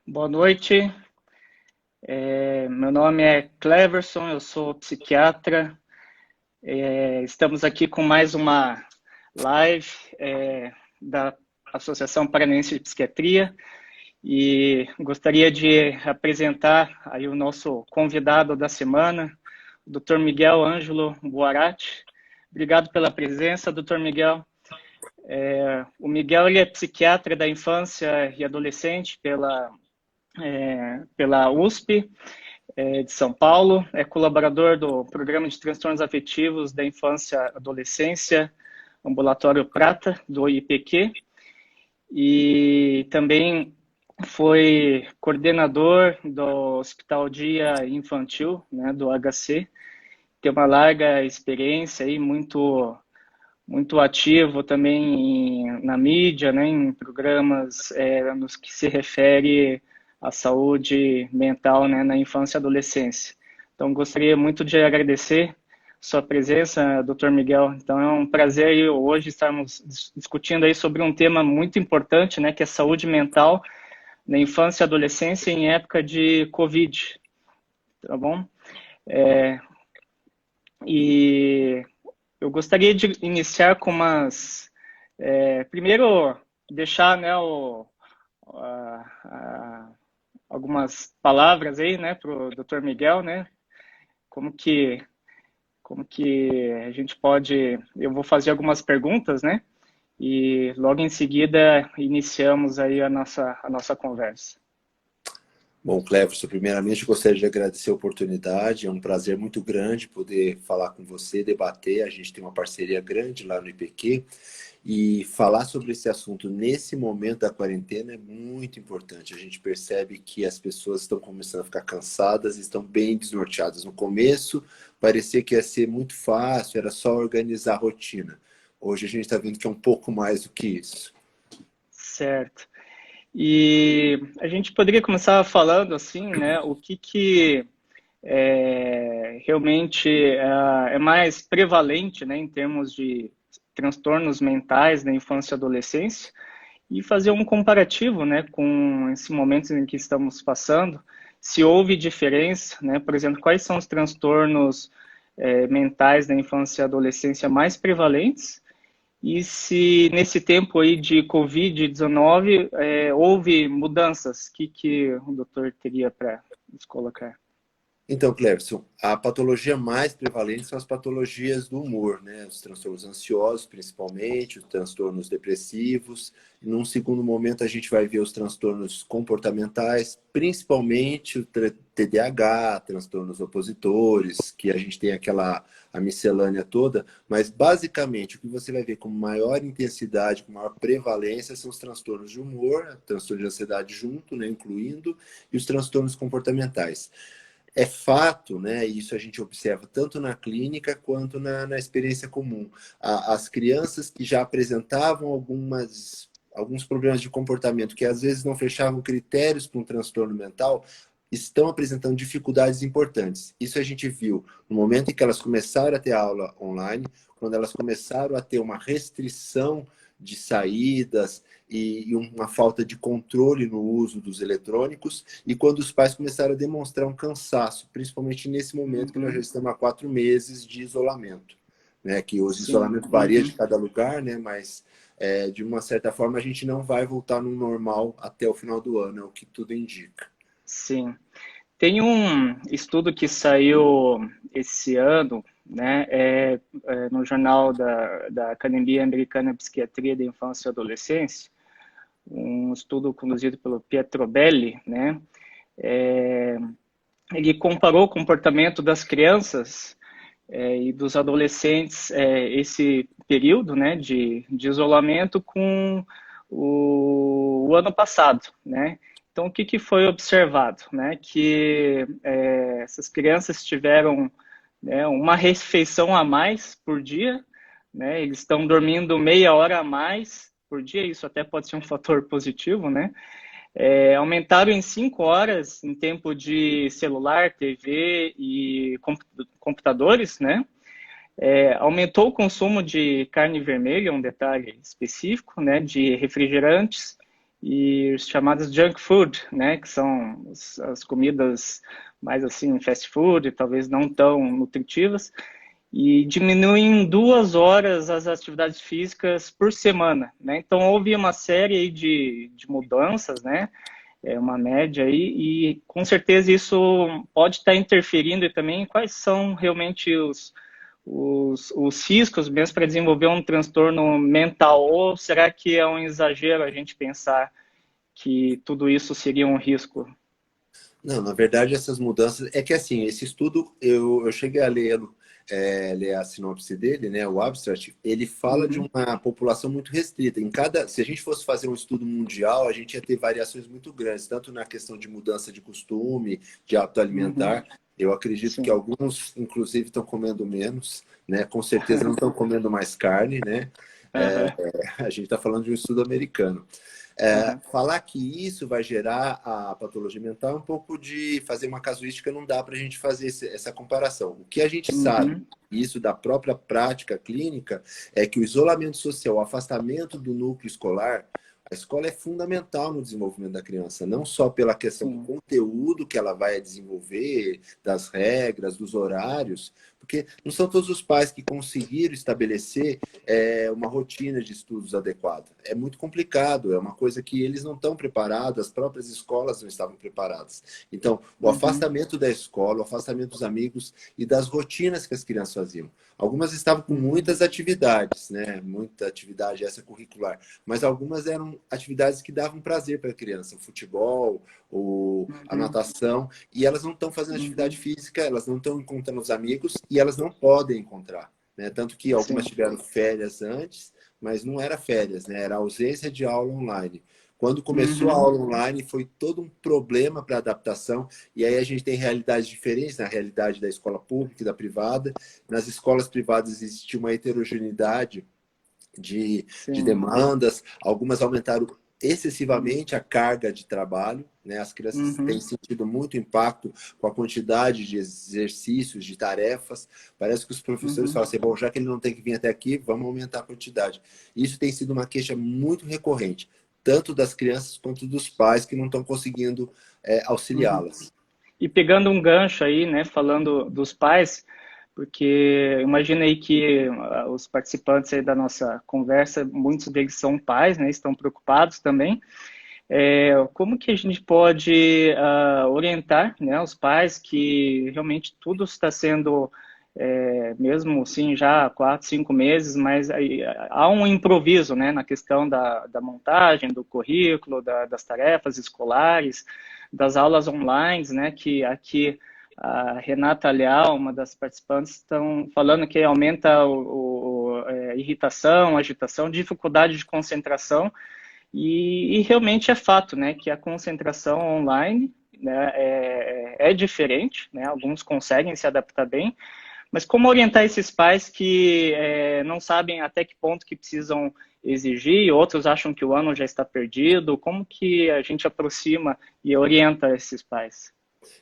Boa noite. Meu nome é Cleverson, eu sou psiquiatra. Estamos aqui com mais uma live da Associação Paranaense de Psiquiatria e gostaria de apresentar aí o nosso convidado da semana, o Dr. Miguel Ângelo Buarati. Obrigado pela presença, Dr. Miguel. O Miguel ele é psiquiatra da infância e adolescente pela USP de São Paulo, é colaborador do Programa de Transtornos Afetivos da Infância e Adolescência, Ambulatório Prata, do IPQ, e também foi coordenador do Hospital Dia Infantil, né, do HC, tem uma larga experiência aí, muito ativo também na mídia, né, em programas nos que se refere à saúde mental, né, na infância e adolescência. Então, gostaria muito de agradecer sua presença, Dr. Miguel. Então, é um prazer aí hoje estarmos discutindo aí sobre um tema muito importante, né, que é saúde mental na infância e adolescência em época de Covid, tá bom? E eu gostaria de iniciar com primeiro, deixar, né, algumas palavras aí, né, para o Dr. Miguel, né, como que, como que a gente pode... Eu vou fazer algumas perguntas, né, e logo em seguida iniciamos aí a nossa conversa. Bom, Cleverson, primeiramente eu gostaria de agradecer a oportunidade, é um prazer muito grande poder falar com você, debater, a gente tem uma parceria grande lá no IPQ, e falar sobre esse assunto nesse momento da quarentena é muito importante. A gente percebe que as pessoas estão começando a ficar cansadas, estão bem desnorteadas. No começo, parecia que ia ser muito fácil, era só organizar a rotina. Hoje a gente está vendo que é um pouco mais do que isso. Certo. E a gente poderia começar falando assim, né, o que realmente é mais prevalente, né, em termos de transtornos mentais na infância e adolescência e fazer um comparativo, né, com esse momento em que estamos passando, se houve diferença, né, por exemplo, quais são os transtornos mentais da infância e adolescência mais prevalentes e se nesse tempo aí de Covid-19 houve mudanças, que o doutor teria para nos colocar? Então, Cleverson, a patologia mais prevalente são as patologias do humor, né? Os transtornos ansiosos, principalmente, os transtornos depressivos. E num segundo momento, a gente vai ver os transtornos comportamentais, principalmente o TDAH, transtornos opositores, que a gente tem a miscelânea toda. Mas, basicamente, o que você vai ver com maior intensidade, com maior prevalência, são os transtornos de humor, transtorno de ansiedade junto, né? Incluindo, e os transtornos comportamentais. É fato, né? Isso a gente observa tanto na clínica quanto na experiência comum. As crianças que já apresentavam alguns problemas de comportamento, que às vezes não fechavam critérios para um transtorno mental, estão apresentando dificuldades importantes. Isso a gente viu no momento em que elas começaram a ter aula online, quando elas começaram a ter uma restrição de saídas e uma falta de controle no uso dos eletrônicos, e quando os pais começaram a demonstrar um cansaço, principalmente nesse momento que nós já Uhum. estamos há 4 meses de isolamento, né? Que o Sim. isolamento varia de Uhum. cada lugar, né? Mas de uma certa forma a gente não vai voltar no normal até o final do ano, é o que tudo indica. Sim. Tem um estudo que saiu esse ano, né, no jornal da Academia Americana de Psiquiatria da Infância e Adolescência, um estudo conduzido pelo Pietro Belli, né, ele comparou o comportamento das crianças e dos adolescentes esse período, né, de isolamento com o ano passado, né? Então, o que foi observado, né? Que essas crianças tiveram, né, uma refeição a mais por dia, né? Eles estão dormindo meia hora a mais por dia, isso até pode ser um fator positivo, né? Aumentaram em 5 horas em tempo de celular, TV e computadores, né? Aumentou o consumo de carne vermelha, um detalhe específico, né? De refrigerantes e os chamados junk food, né, que são as comidas mais assim, fast food, talvez não tão nutritivas, e diminuem em 2 horas as atividades físicas por semana, né? Então houve uma série aí de mudanças, né? Uma média aí, e com certeza isso pode estar interferindo também em quais são realmente os riscos mesmo para desenvolver um transtorno mental, ou será que é um exagero a gente pensar que tudo isso seria um risco? Não, na verdade, essas mudanças. É que assim, esse estudo, eu cheguei a lê-lo, ler a sinopse dele, né, o abstract, ele fala de Uhum, uma população muito restrita. Se a gente fosse fazer um estudo mundial, a gente ia ter variações muito grandes, tanto na questão de mudança de costume, de hábito uhum, alimentar. Eu acredito que sim. alguns, inclusive, estão comendo menos, né? Com certeza não estão comendo mais carne, né? Aham, A gente está falando de um estudo americano. aham, Falar que isso vai gerar a patologia mental é um pouco de fazer uma casuística, não dá para a gente fazer essa comparação. O que a gente sabe, uhum, isso da própria prática clínica, é que o isolamento social, o afastamento do núcleo escolar, a escola é fundamental no desenvolvimento da criança, não só pela questão do sim. conteúdo que ela vai desenvolver, das regras, dos horários, porque não são todos os pais que conseguiram estabelecer uma rotina de estudos adequada. É muito complicado, é uma coisa que eles não estão preparados, as próprias escolas não estavam preparadas. Então, o Uhum, afastamento da escola, o afastamento dos amigos e das rotinas que as crianças faziam. Algumas estavam com uhum, muitas atividades, né? Muita atividade essa curricular, mas algumas eram atividades que davam prazer para a criança, o futebol, a uhum, natação, e elas não estão fazendo atividade uhum, física, elas não estão encontrando os amigos e elas não podem encontrar. Né? Tanto que algumas sim. tiveram férias antes, mas não era férias, né? Era ausência de aula online. Quando começou a Uhum, aula online, foi todo um problema para adaptação, e aí a gente tem realidades diferentes na realidade da escola pública e da privada. Nas escolas privadas existe uma heterogeneidade de sim. demandas, algumas aumentaram excessivamente a carga de trabalho, né? As crianças têm Uhum, sentido muito impacto com a quantidade de exercícios, de tarefas. Parece que os professores uhum. falam assim, bom, já que ele não tem que vir até aqui, vamos aumentar a quantidade. Isso tem sido uma queixa muito recorrente, tanto das crianças quanto dos pais que não estão conseguindo Uhum. auxiliá-las. E pegando um gancho aí, né, falando dos pais, porque imagina aí que os participantes aí da nossa conversa, muitos deles são pais, né, estão preocupados também. Como que a gente pode orientar, né, os pais que realmente tudo está sendo, mesmo assim, já há 4, 5 meses, mas aí, há um improviso, né, na questão da montagem, do currículo, das tarefas escolares, das aulas online, né, que aqui a Renata Leal, uma das participantes, estão falando que aumenta irritação, agitação, dificuldade de concentração, e realmente é fato, né, que a concentração online, né, é diferente, né, alguns conseguem se adaptar bem, mas como orientar esses pais que não sabem até que ponto que precisam exigir, outros acham que o ano já está perdido, como que a gente aproxima e orienta esses pais?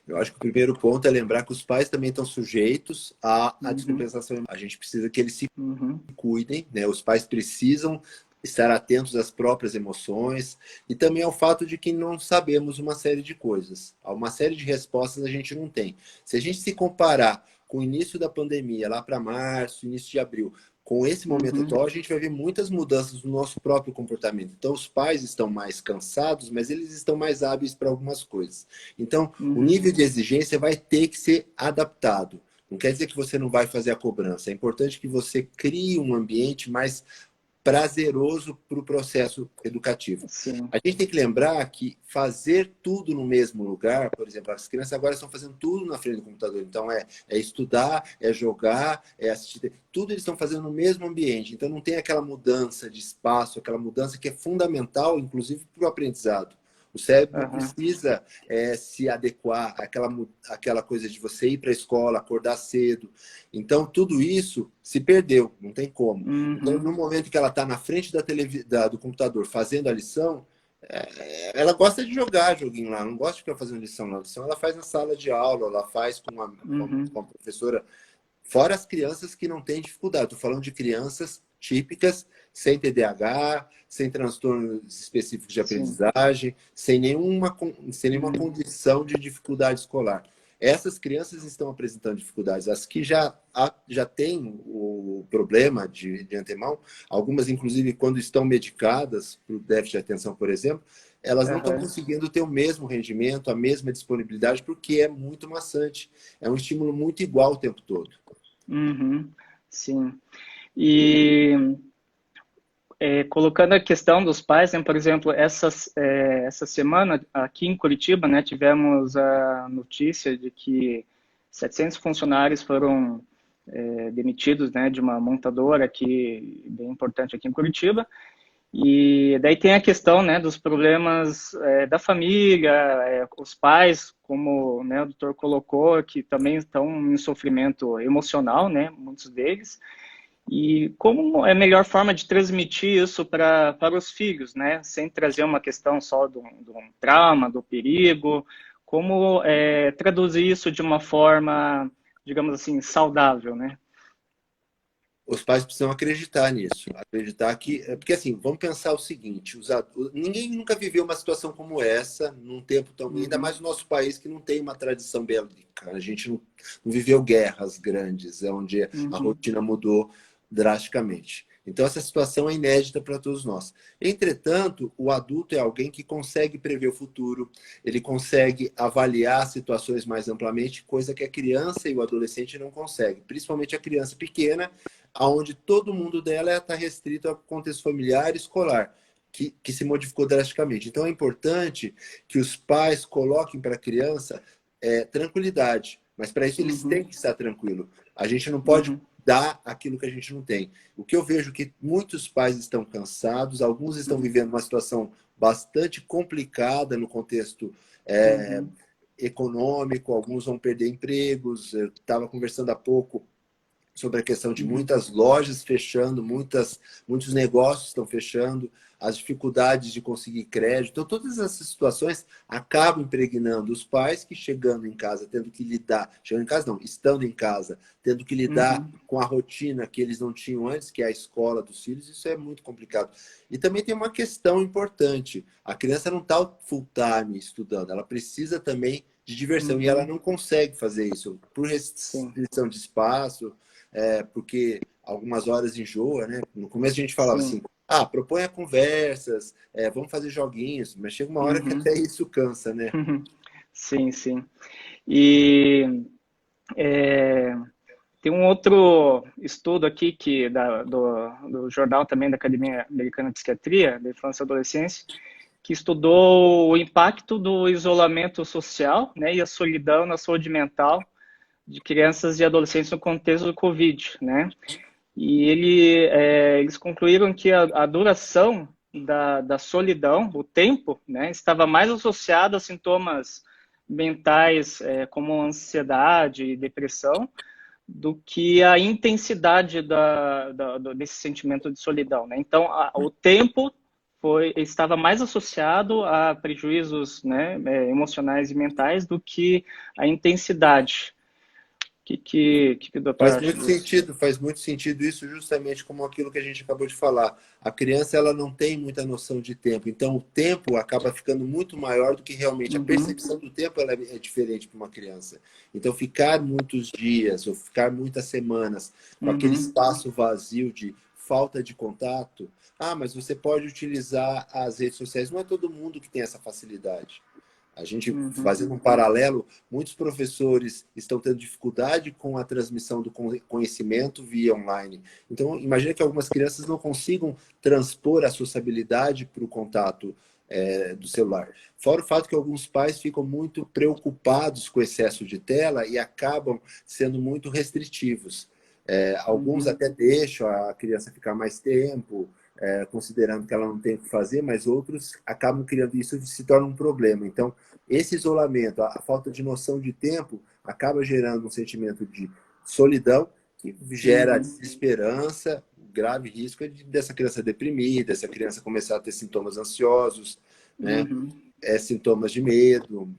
Eu acho que o primeiro ponto é lembrar que os pais também estão sujeitos à Uhum, descompensação. A gente precisa que eles se uhum, cuidem, né? Os pais precisam estar atentos às próprias emoções e também ao fato de que não sabemos uma série de coisas. Uma série de respostas a gente não tem. Se a gente se comparar com o início da pandemia, lá para março, início de abril, com esse momento uhum, atual, a gente vai ver muitas mudanças no nosso próprio comportamento. Então, os pais estão mais cansados, mas eles estão mais hábeis para algumas coisas. Então, o uhum, nível de exigência vai ter que ser adaptado. Não quer dizer que você não vai fazer a cobrança. É importante que você crie um ambiente mais prazeroso para o processo educativo. sim, A gente tem que lembrar que fazer tudo no mesmo lugar, por exemplo, as crianças agora estão fazendo tudo na frente do computador. Então, é estudar, é jogar, é assistir. Tudo eles estão fazendo no mesmo ambiente. Então, não tem aquela mudança de espaço, aquela mudança que é fundamental, inclusive, para o aprendizado. O cérebro uhum, precisa se adequar àquela coisa de você ir para a escola, acordar cedo. Então, tudo isso se perdeu, não tem como. Então, uhum, no momento que ela está na frente do computador fazendo a lição, ela gosta de jogar joguinho lá, não gosta de ficar fazendo lição na lição. Ela faz na sala de aula, ela faz uhum, com a professora. Fora as crianças que não têm dificuldade. Estou falando de crianças típicas, sem TDAH, sem transtornos específicos de sim. aprendizagem, sem nenhuma condição de dificuldade escolar. Essas crianças estão apresentando dificuldades. As que já têm o problema de antemão, algumas, inclusive, quando estão medicadas para o déficit de atenção, por exemplo, elas não estão conseguindo ter o mesmo rendimento, a mesma disponibilidade, porque é muito maçante. É um estímulo muito igual o tempo todo. Uhum, sim. E colocando a questão dos pais, né, por exemplo, essa semana aqui em Curitiba, né, tivemos a notícia de que 700 funcionários foram demitidos, né, de uma montadora aqui, bem importante aqui em Curitiba. E daí tem a questão, né, dos problemas da família, os pais, como, né, o doutor colocou, que também estão em sofrimento emocional, né, muitos deles. E como é a melhor forma de transmitir isso para os filhos, né? Sem trazer uma questão só do trauma, do perigo, como traduzir isso de uma forma, digamos assim, saudável, né? Os pais precisam acreditar nisso, acreditar que... Porque assim, vamos pensar o seguinte, ninguém nunca viveu uma situação como essa, num tempo tão... Ainda mais no nosso país, que não tem uma tradição bélica. A gente não viveu guerras grandes, onde a rotina mudou drasticamente. Então, essa situação é inédita para todos nós. Entretanto, o adulto é alguém que consegue prever o futuro, ele consegue avaliar situações mais amplamente, coisa que a criança e o adolescente não conseguem. Principalmente a criança pequena, onde todo mundo dela está restrito ao contexto familiar e escolar, que se modificou drasticamente. Então, é importante que os pais coloquem para a criança tranquilidade, mas para isso eles têm que estar tranquilos. A gente não pode dar aquilo que a gente não tem. O que eu vejo é que muitos pais estão cansados, alguns estão vivendo uma situação bastante complicada no contexto econômico, alguns vão perder empregos. Eu estava conversando há pouco sobre a questão de muitas lojas fechando, muitos negócios estão fechando, as dificuldades de conseguir crédito. Então, todas essas situações acabam impregnando os pais que, chegando em casa, tendo que lidar, chegando em casa não, estando em casa, tendo que lidar com a rotina que eles não tinham antes, que é a escola dos filhos. Isso é muito complicado. E também tem uma questão importante, a criança não está full time estudando, ela precisa também de diversão, e ela não consegue fazer isso por restrição de espaço, porque algumas horas enjoa, né? No começo a gente falava assim, proponha conversas, vamos fazer joguinhos, mas chega uma hora que até isso cansa, né? Sim, sim. E tem um outro estudo aqui do jornal também da Academia Americana de Psiquiatria, da Infância e Adolescência, que estudou o impacto do isolamento social, né, e a solidão na saúde mental de crianças e adolescentes no contexto do Covid, né? E eles concluíram que a duração da solidão, o tempo, né, estava mais associado a sintomas mentais como ansiedade e depressão do que a intensidade desse sentimento de solidão, né? Então, o tempo estava mais associado a prejuízos, né, emocionais e mentais do que a intensidade. O doutor acha disso? Faz muito sentido isso, justamente como aquilo que a gente acabou de falar. A criança, ela não tem muita noção de tempo, então o tempo acaba ficando muito maior do que realmente. A percepção do tempo, ela é diferente para uma criança. Então, ficar muitos dias ou ficar muitas semanas com aquele espaço vazio de falta de contato, mas você pode utilizar as redes sociais. Não é todo mundo que tem essa facilidade. A gente, fazendo um paralelo, muitos professores estão tendo dificuldade com a transmissão do conhecimento via online. Então, imagina que algumas crianças não consigam transpor a sociabilidade para o contato do celular. Fora o fato que alguns pais ficam muito preocupados com o excesso de tela e acabam sendo muito restritivos. Alguns até deixam a criança ficar mais tempo, considerando que ela não tem o que fazer, mas outros acabam criando isso e se torna um problema. Então, esse isolamento, a falta de noção de tempo, acaba gerando um sentimento de solidão, que gera desesperança, grave risco dessa criança deprimir, dessa criança começar a ter sintomas ansiosos, né? Sintomas de medo.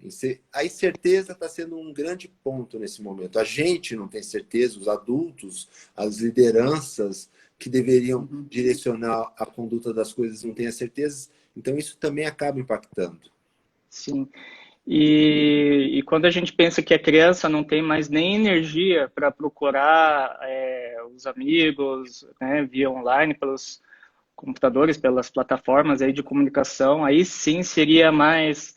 A incerteza está sendo um grande ponto nesse momento. A gente não tem certeza, os adultos, as lideranças que deveriam Uhum. direcionar a conduta das coisas não têm as certezas. Então, isso também acaba impactando. Sim. E quando a gente pensa que a criança não tem mais nem energia para procurar os amigos, né, via online, pelos computadores, pelas plataformas aí de comunicação, aí sim seria mais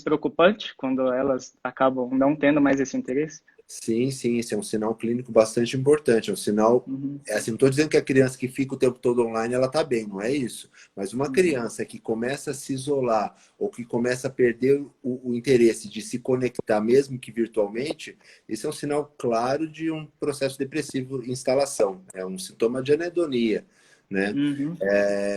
preocupante quando elas acabam não tendo mais esse interesse. Sim, sim, esse é um sinal clínico bastante importante. É um sinal. Uhum, É assim, não estou dizendo que a criança que fica o tempo todo online ela está bem, não é isso. Mas uma uhum, criança que começa a se isolar ou que começa a perder o interesse de se conectar, mesmo que virtualmente, isso é um sinal claro de um processo depressivo em instalação. É um sintoma de anedonia, né? uhum,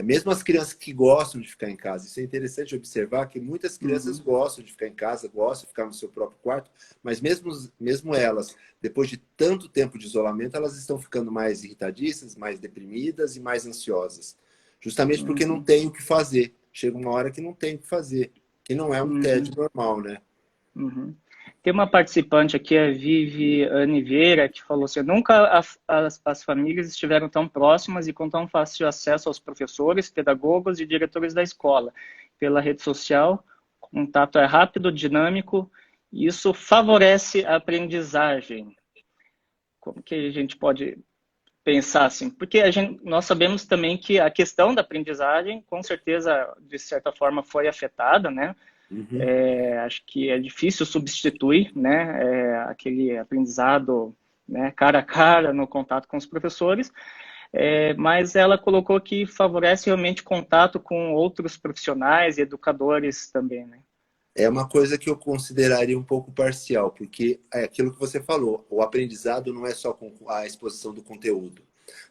Mesmo as crianças que gostam de ficar em casa, isso é interessante observar que muitas crianças uhum, gostam de ficar em casa, gostam de ficar no seu próprio quarto, mas mesmo elas, depois de tanto tempo de isolamento, elas estão ficando mais irritadiças, mais deprimidas e mais ansiosas. Justamente porque não uhum, tem o que fazer. Chega uma hora que não tem o que fazer, que não é um uhum, tédio normal, né? uhum. Tem uma participante aqui, a Viviane Vieira, que falou assim: nunca as famílias estiveram tão próximas e com tão fácil acesso aos professores, pedagogos e diretores da escola. Pela rede social, o contato é rápido, dinâmico, e isso favorece a aprendizagem. Como que a gente pode pensar assim? Porque nós sabemos também que a questão da aprendizagem, com certeza, de certa forma, foi afetada, né? Uhum. Acho que é difícil substituir, né, aquele aprendizado, né, cara a cara no contato com os professores, mas ela colocou que favorece realmente contato com outros profissionais e educadores também, né? É uma coisa que eu consideraria um pouco parcial, porque é aquilo que você falou, o aprendizado não é só com a exposição do conteúdo,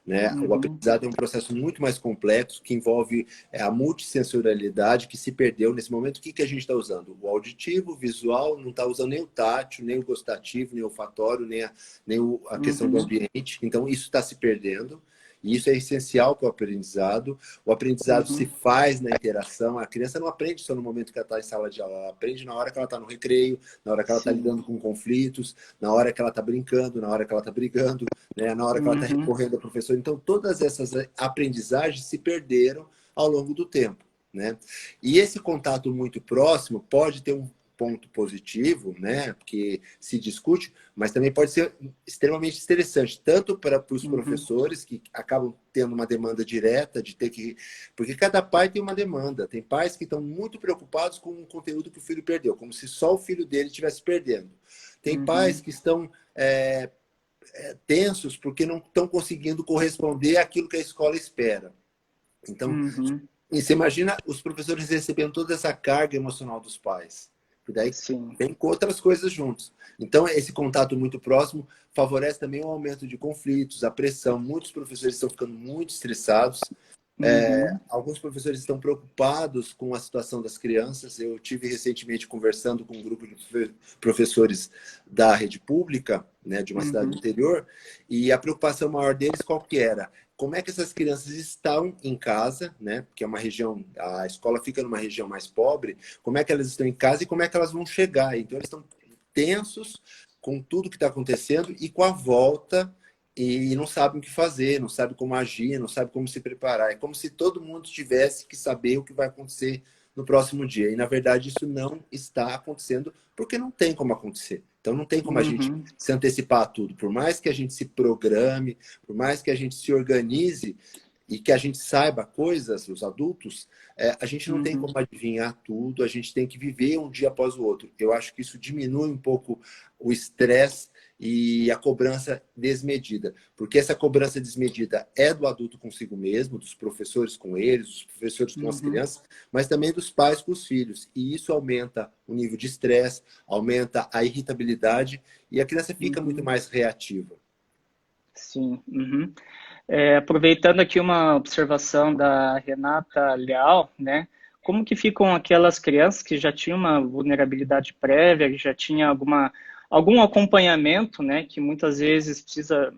né? O Uhum, aprendizado é um processo muito mais complexo, que envolve a multissensorialidade que se perdeu nesse momento. O que a gente está usando? O auditivo, o visual, não está usando nem o tátil, nem o gostativo, nem o olfatório, nem a questão do uhum, ambiente. Então, isso está se perdendo. E isso é essencial para o aprendizado. O aprendizado se uhum, faz na interação. A criança não aprende só no momento que ela está em sala de aula, ela aprende na hora que ela está no recreio, na hora que ela está sim, lidando com conflitos, na hora que ela está brincando, na hora que ela está brigando, né? Na hora que ela está uhum, recorrendo ao professor. Então, todas essas aprendizagens se perderam ao longo do tempo, né? E esse contato muito próximo pode ter um ponto positivo, né? Porque se discute, mas também pode ser extremamente estressante, tanto para os uhum, professores que acabam tendo uma demanda direta de ter que. Porque cada pai tem uma demanda. Tem pais que estão muito preocupados com o conteúdo que o filho perdeu, como se só o filho dele estivesse perdendo. Tem pais uhum, que estão tensos porque não estão conseguindo corresponder àquilo que a escola espera. Então, uhum, e você imagina os professores recebendo toda essa carga emocional dos pais. E daí sim, vem com outras coisas juntos. Então, esse contato muito próximo favorece também o aumento de conflitos, a pressão. Muitos professores estão ficando muito estressados. uhum, Alguns professores estão preocupados com a situação das crianças. Eu tive recentemente conversando com um grupo de professores da rede pública, né, de uma cidade do uhum, interior, e a preocupação maior deles qual que era? Como é que essas crianças estão em casa, né? Porque é uma região, a escola fica numa região mais pobre. Como é que elas estão em casa e como é que elas vão chegar? Então eles estão tensos com tudo que está acontecendo e com a volta e não sabem o que fazer, não sabem como agir, não sabem como se preparar. É como se todo mundo tivesse que saber o que vai acontecer no próximo dia. E na verdade isso não está acontecendo porque não tem como acontecer. Então não tem como a gente uhum, se antecipar a tudo. Por mais que a gente se programe, por mais que a gente se organize e que a gente saiba coisas, os adultos, a gente não tem uhum, como adivinhar tudo, a gente tem que viver um dia após o outro. Eu acho que isso diminui um pouco o estresse e a cobrança desmedida, porque essa cobrança desmedida é do adulto consigo mesmo, dos professores com eles, dos professores com as uhum, crianças, mas também dos pais com os filhos, e isso aumenta o nível de estresse, aumenta a irritabilidade e a criança fica muito uhum, mais reativa. sim, uhum. Aproveitando aqui uma observação da Renata Leal, né? Como que ficam aquelas crianças que já tinham uma vulnerabilidade prévia, que já tinha algum acompanhamento, né? Que muitas vezes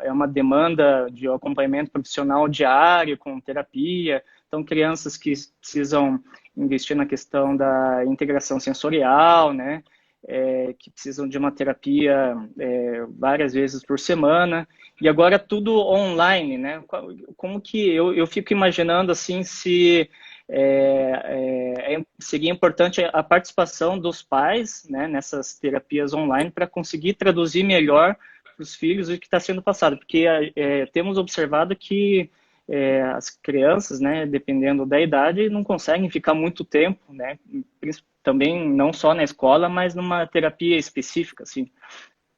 é uma demanda de acompanhamento profissional diário, com terapia. Então, crianças que precisam investir na questão da integração sensorial, né? que precisam de uma terapia várias vezes por semana, e agora tudo online, né? Como que eu fico imaginando assim se seria importante a participação dos pais, né, nessas terapias online para conseguir traduzir melhor para os filhos o que está sendo passado, porque temos observado que as crianças, né, dependendo da idade, não conseguem ficar muito tempo, né, também não só na escola, mas numa terapia específica, assim.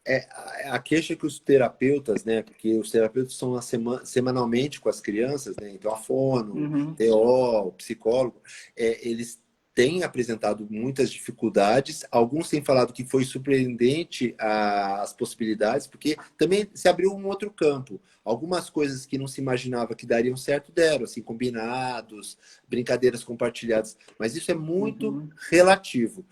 É, a queixa que os terapeutas, né? Porque os terapeutas são semanalmente com as crianças, né? Então, a fono, Uhum. TO, o psicólogo, eles têm apresentado muitas dificuldades. Alguns têm falado que foi surpreendente as possibilidades, porque também se abriu um outro campo. Algumas coisas que não se imaginava que dariam certo, deram, assim, combinados, brincadeiras compartilhadas. Mas isso é muito Uhum. relativo.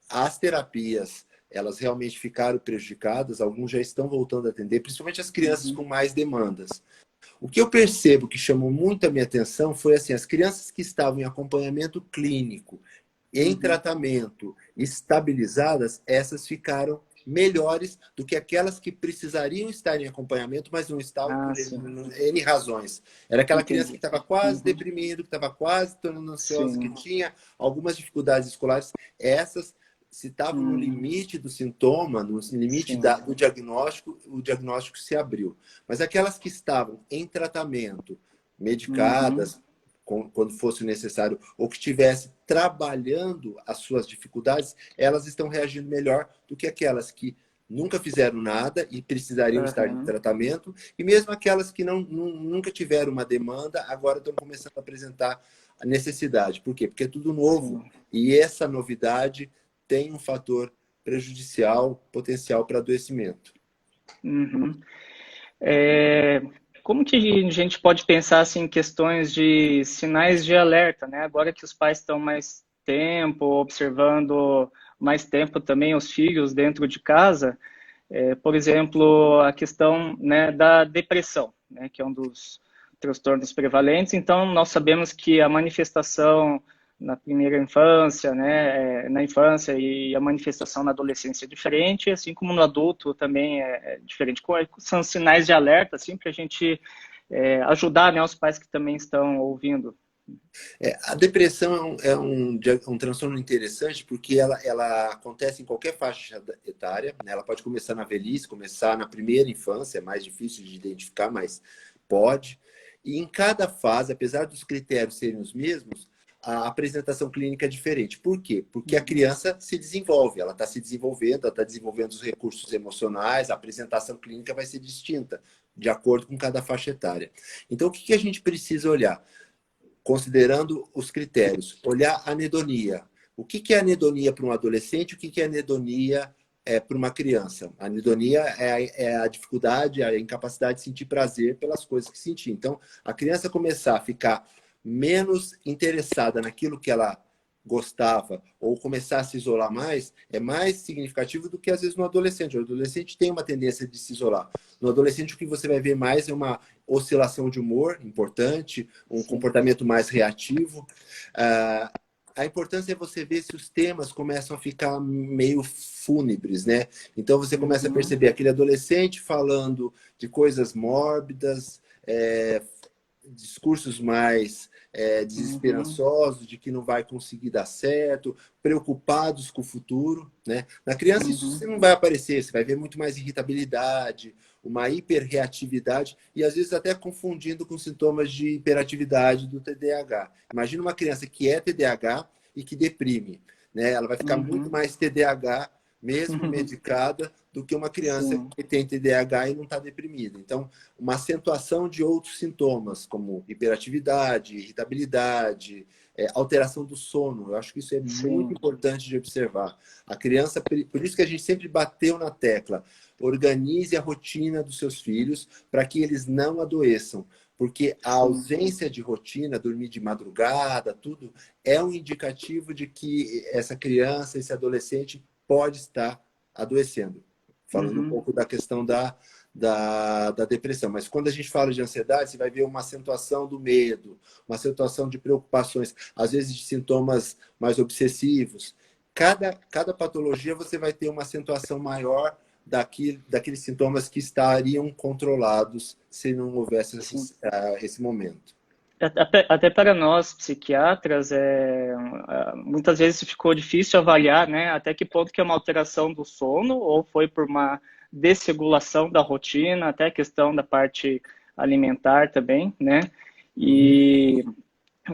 As terapias, elas realmente ficaram prejudicadas, alguns já estão voltando a atender, principalmente as crianças Uhum. com mais demandas. O que eu percebo que chamou muito a minha atenção foi assim, as crianças que estavam em acompanhamento clínico, em Uhum. tratamento, estabilizadas, essas ficaram melhores do que aquelas que precisariam estar em acompanhamento, mas não estavam Ah, por sim. N razões. Era aquela criança que Entendi. estava quase Uhum. deprimido, que estava quase tornando ansiosa, que Sim. tinha algumas dificuldades escolares. Essas, se estavam no Uhum. limite do sintoma, no limite Sim. do diagnóstico, o diagnóstico se abriu. Mas aquelas que estavam em tratamento, Uhum. medicadas, quando fosse necessário, ou que estivesse trabalhando as suas dificuldades, elas estão reagindo melhor do que aquelas que nunca fizeram nada e precisariam estar em Uhum. tratamento, e mesmo aquelas que nunca tiveram uma demanda, agora estão começando a apresentar a necessidade. Por quê? Porque é tudo novo, Sim. e essa novidade tem um fator prejudicial, potencial para adoecimento. Uhum. É, como que a gente pode pensar assim, em questões de sinais de alerta, né? Agora que os pais estão mais tempo, observando mais tempo também os filhos dentro de casa, por exemplo, a questão, né, da depressão, né, que é um dos transtornos prevalentes. Então, nós sabemos que a manifestação na primeira infância, né, na infância e a manifestação na adolescência é diferente, assim como no adulto também é diferente. Quais são os sinais de alerta, assim, para a gente ajudar, né, os pais que também estão ouvindo? A depressão um transtorno interessante porque ela acontece em qualquer faixa etária, né? Ela pode começar na velhice, começar na primeira infância, é mais difícil de identificar, mas pode. E em cada fase, apesar dos critérios serem os mesmos, a apresentação clínica é diferente. Por quê? Porque a Uhum. criança se desenvolve, ela está se desenvolvendo, ela está desenvolvendo os recursos emocionais, a apresentação clínica vai ser distinta, de acordo com cada faixa etária. Então, o que a gente precisa olhar? Considerando os critérios, olhar a anedonia. O que é anedonia para um adolescente? O que é anedonia para uma criança? A anedonia é a dificuldade, a incapacidade de sentir prazer pelas coisas que sentir. Então, a criança começar a ficar menos interessada naquilo que ela gostava ou começar a se isolar mais, é mais significativo do que às vezes no adolescente. O adolescente tem uma tendência de se isolar. No adolescente, o que você vai ver mais é uma oscilação de humor importante, um Sim. comportamento mais reativo. A importância é você ver se os temas começam a ficar meio fúnebres, né? Então você começa a Uhum. perceber aquele adolescente falando de coisas mórbidas, discursos mais Uhum. desesperançosos, de que não vai conseguir dar certo, preocupados com o futuro, né? Na criança isso Uhum. não vai aparecer, você vai ver muito mais irritabilidade, uma hiperreatividade e às vezes até confundindo com sintomas de hiperatividade do TDAH. Imagina uma criança que é TDAH e que deprime, né? Ela vai ficar muito Uhum. mais TDAH mesmo Uhum. medicada do que uma criança Sim. que tem TDAH e não está deprimida. Então, uma acentuação de outros sintomas, como hiperatividade, irritabilidade, alteração do sono. Eu acho que isso é muito Sim. importante de observar. A criança, por isso que a gente sempre bateu na tecla, organize a rotina dos seus filhos para que eles não adoeçam. Porque a Sim. ausência de rotina, dormir de madrugada, tudo, é um indicativo de que essa criança, esse adolescente pode estar adoecendo. Falando um Uhum. pouco da questão da depressão. Mas quando a gente fala de ansiedade, você vai ver uma acentuação do medo, uma acentuação de preocupações, às vezes de sintomas mais obsessivos. cada patologia você vai ter uma acentuação maior daqueles sintomas que estariam controlados se não houvesse esse momento. Até para nós, psiquiatras, muitas vezes ficou difícil avaliar, né, até que ponto que é uma alteração do sono ou foi por uma desregulação da rotina, até a questão da parte alimentar também, né, e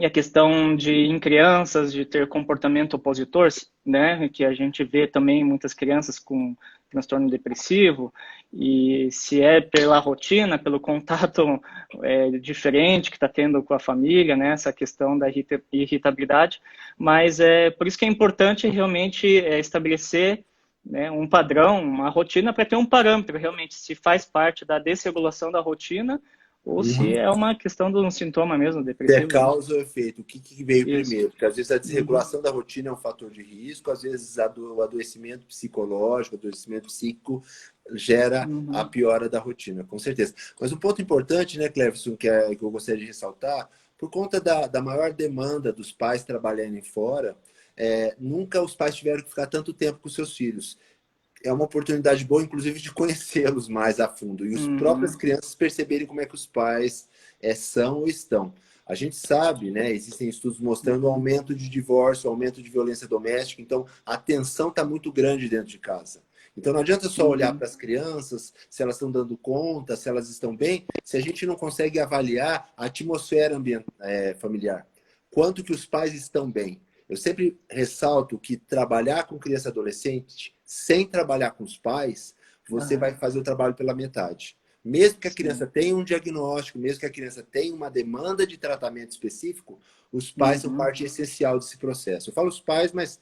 a questão de, em crianças, de ter comportamento opositor, né, que a gente vê também muitas crianças com transtorno depressivo, e se é pela rotina, pelo contato diferente que está tendo com a família, né, essa questão da irritabilidade, mas por isso que é importante realmente estabelecer, né, um padrão, uma rotina para ter um parâmetro, realmente, se faz parte da desregulação da rotina, ou se é uma questão de um sintoma mesmo Se é depressivo, né? causa ou efeito, o que veio Isso. primeiro? Porque às vezes a desregulação da rotina é um fator de risco, às vezes o adoecimento psicológico, o adoecimento psíquico gera a piora da rotina, com certeza. Mas um ponto importante, né, Cleverson, que eu gostaria de ressaltar, por conta da maior demanda dos pais trabalharem fora, nunca os pais tiveram que ficar tanto tempo com seus filhos. É uma oportunidade boa, inclusive, de conhecê-los mais a fundo. E as próprias crianças perceberem como é que os pais são ou estão. A gente sabe, né? Existem estudos mostrando o aumento de divórcio, o aumento de violência doméstica. Então, a tensão está muito grande dentro de casa. Então, não adianta só olhar para as crianças, se elas estão dando conta, se elas estão bem, se a gente não consegue avaliar a atmosfera familiar. Quanto que os pais estão bem. Eu sempre ressalto que trabalhar com criança e adolescente sem trabalhar com os pais, você vai fazer o trabalho pela metade. Mesmo que a criança tenha um diagnóstico, mesmo que a criança tenha uma demanda de tratamento específico, os pais são parte essencial desse processo. Eu falo os pais, mas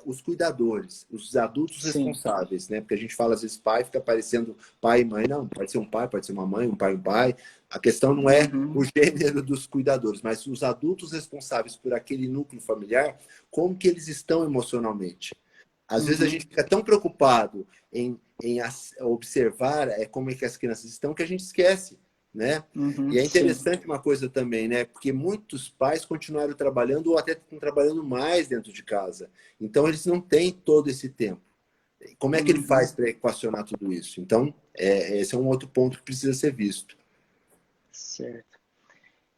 os cuidadores, os adultos responsáveis, né? Porque a gente fala às vezes pai, fica parecendo pai e mãe. Não, pode ser um pai, pode ser uma mãe, um pai e um pai. A questão não é o gênero dos cuidadores, mas os adultos responsáveis por aquele núcleo familiar, como que eles estão emocionalmente. Às vezes a gente fica tão preocupado em observar como é que as crianças estão que a gente esquece, né? E é interessante uma coisa também, né? Porque muitos pais continuaram trabalhando ou até estão trabalhando mais dentro de casa. Então eles não têm todo esse tempo. Como é que ele faz para equacionar tudo isso? Então, esse é um outro ponto que precisa ser visto. Certo.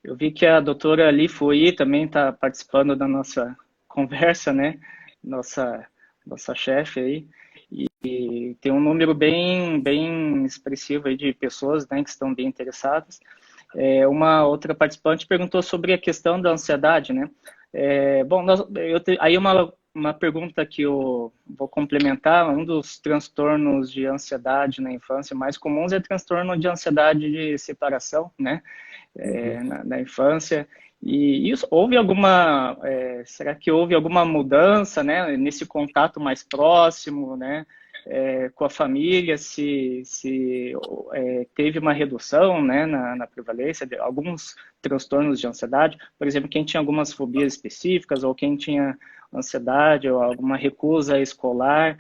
Eu vi que a doutora Ali Fouy também está participando da nossa conversa, né? Nossa chefe aí. E tem um número bem expressivo aí de pessoas, né, que estão bem interessadas. Uma outra participante perguntou sobre a questão da ansiedade, né? Bom, aí uma pergunta que eu vou complementar. Um dos transtornos de ansiedade na infância mais comuns é transtorno de ansiedade de separação, né? Na infância. E isso, será que houve alguma mudança, né, nesse contato mais próximo, né, com a família, se teve uma redução, né, na prevalência de alguns transtornos de ansiedade? Por exemplo, quem tinha algumas fobias específicas, ou quem tinha ansiedade, ou alguma recusa escolar.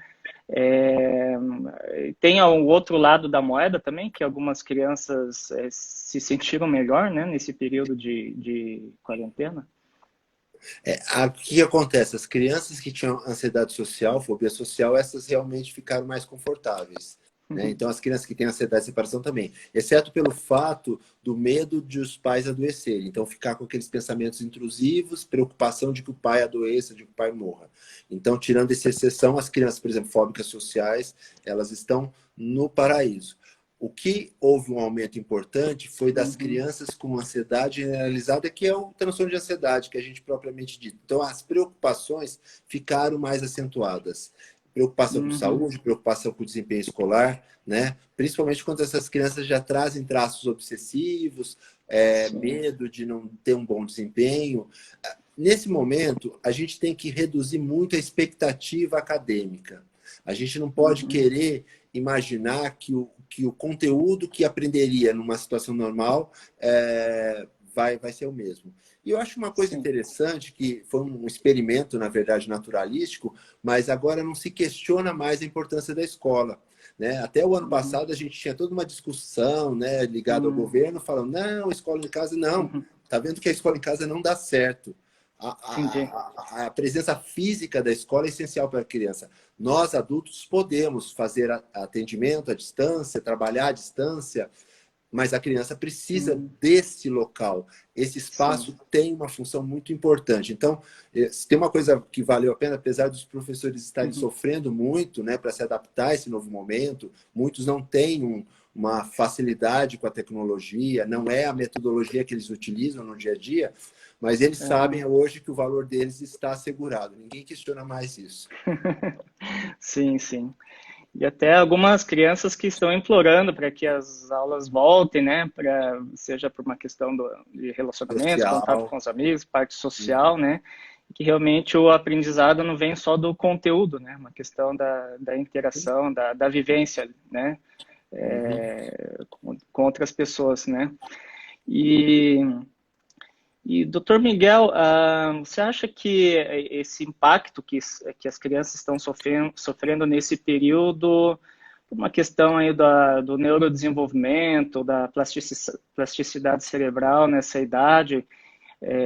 Tem o outro lado da moeda também, que algumas crianças se sentiram melhor, né, nesse período de quarentena. O que acontece? As crianças que tinham ansiedade social, fobia social, essas realmente ficaram mais confortáveis. Né? Então, as crianças que têm ansiedade de separação também. Exceto pelo fato do medo de os pais adoecerem. Então, ficar com aqueles pensamentos intrusivos, preocupação de que o pai adoeça, de que o pai morra. Então, tirando essa exceção, as crianças, por exemplo, fóbicas sociais, elas estão no paraíso. O que houve um aumento importante foi das crianças com ansiedade generalizada, que é o transtorno de ansiedade, que a gente propriamente dito. Então, as preocupações ficaram mais acentuadas. Preocupação com saúde, preocupação com o desempenho escolar, né? Principalmente quando essas crianças já trazem traços obsessivos, medo de não ter um bom desempenho. Nesse momento, a gente tem que reduzir muito a expectativa acadêmica. A gente não pode querer imaginar que o conteúdo que aprenderia numa situação normal vai ser o mesmo. E eu acho uma coisa interessante, que foi um experimento, na verdade, naturalístico, mas agora não se questiona mais a importância da escola. Né? Até o ano passado a gente tinha toda uma discussão, né, ligada ao governo, falando, não, escola em casa não. Tá vendo que a escola em casa não dá certo. Entendi. A presença física da escola é essencial para a criança. Nós, adultos, podemos fazer atendimento à distância, trabalhar à distância, mas a criança precisa desse local. Esse espaço Sim. tem uma função muito importante. Então, se tem uma coisa que valeu a pena, apesar dos professores estarem sofrendo muito, né, para se adaptar a esse novo momento, muitos não têm uma facilidade com a tecnologia, não é a metodologia que eles utilizam no dia a dia, mas eles sabem hoje que o valor deles está assegurado. Ninguém questiona mais isso. Sim, sim. E até algumas crianças que estão implorando para que as aulas voltem, né? Seja por uma questão de relacionamento, contato Social. com os amigos, parte social, né? Que realmente o aprendizado não vem só do conteúdo, né? Uma questão da interação, da vivência, né? Com outras pessoas, né? E doutor Miguel, você acha que esse impacto que as crianças estão sofrendo nesse período, por uma questão aí do neurodesenvolvimento, da plasticidade cerebral nessa idade,